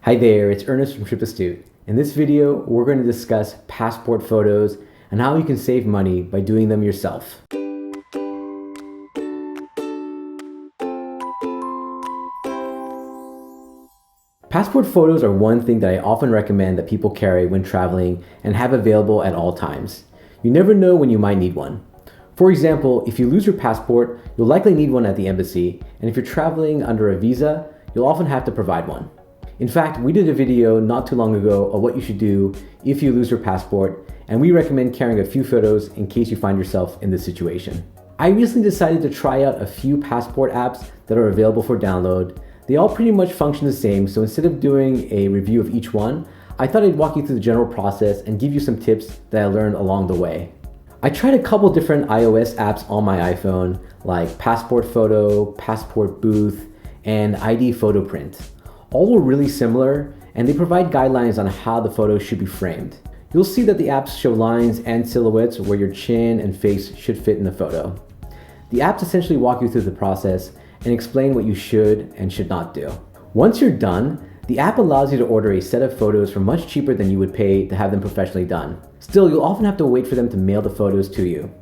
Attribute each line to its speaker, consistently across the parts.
Speaker 1: Hi there, it's Ernest from Trip Astute. In this video, we're going to discuss passport photos and how you can save money by doing them yourself. Passport photos are one thing that I often recommend that people carry when traveling and have available at all times. You never know when you might need one. For example, if you lose your passport, you'll likely need one at the embassy, and if you're traveling under a visa, you'll often have to provide one. In fact, we did a video not too long ago of what you should do if you lose your passport, and we recommend carrying a few photos in case you find yourself in this situation. I recently decided to try out a few passport apps that are available for download. They all pretty much function the same, so instead of doing a review of each one, I thought I'd walk you through the general process and give you some tips that I learned along the way. I tried a couple different iOS apps on my iPhone, like Passport Photo, Passport Booth, and ID Photo Print. All were really similar, and they provide guidelines on how the photo should be framed. You'll see that the apps show lines and silhouettes where your chin and face should fit in the photo. The apps essentially walk you through the process and explain what you should and should not do. Once you're done, the app allows you to order a set of photos for much cheaper than you would pay to have them professionally done. Still, you'll often have to wait for them to mail the photos to you.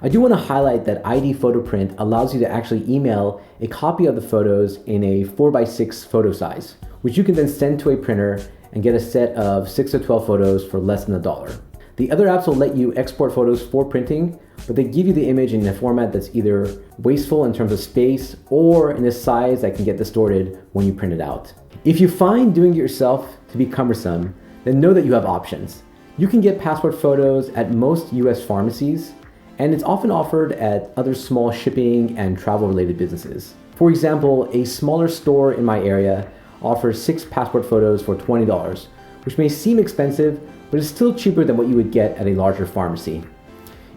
Speaker 1: I do want to highlight that ID Photo Print allows you to actually email a copy of the photos in a 4x6 photo size, which you can then send to a printer and get a set of 6 to 12 photos for less than $1. The other apps will let you export photos for printing, but they give you the image in a format that's either wasteful in terms of space or in a size that can get distorted when you print it out. If you find doing it yourself to be cumbersome, then know that you have options. You can get passport photos at most US pharmacies, and it's often offered at other small shipping and travel-related businesses. For example, a smaller store in my area offers 6 passport photos for $20, which may seem expensive, but is still cheaper than what you would get at a larger pharmacy.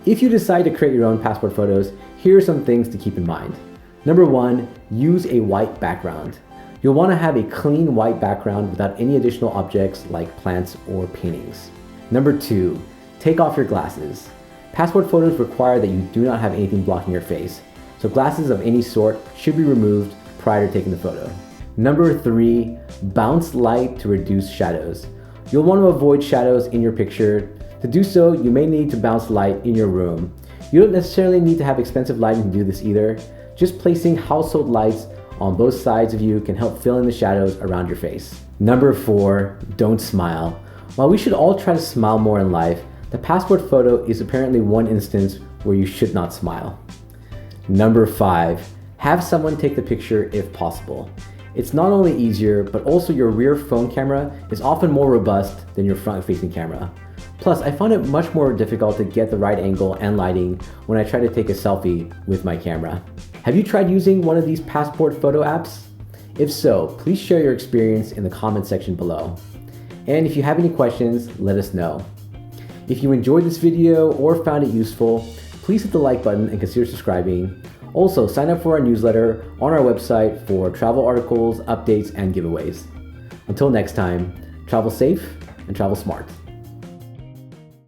Speaker 1: If you decide to create your own passport photos, here are some things to keep in mind. Number 1, use a white background. You'll want to have a clean white background without any additional objects like plants or paintings. Number 2, take off your glasses. Passport photos require that you do not have anything blocking your face, so glasses of any sort should be removed prior to taking the photo. Number 3, bounce light to reduce shadows. You'll want to avoid shadows in your picture. To do so, you may need to bounce light in your room. You don't necessarily need to have expensive lighting to do this either. Just placing household lights on both sides of you can help fill in the shadows around your face. Number 4, don't smile. While we should all try to smile more in life, the passport photo is apparently one instance where you should not smile. Number 5, have someone take the picture if possible. It's not only easier, but also your rear phone camera is often more robust than your front-facing camera. Plus, I found it much more difficult to get the right angle and lighting when I try to take a selfie with my camera. Have you tried using one of these passport photo apps? If so, please share your experience in the comment section below. And if you have any questions, let us know. If you enjoyed this video or found it useful, please hit the like button and consider subscribing. Also, sign up for our newsletter on our website for travel articles, updates, and giveaways. Until next time, travel safe and travel smart.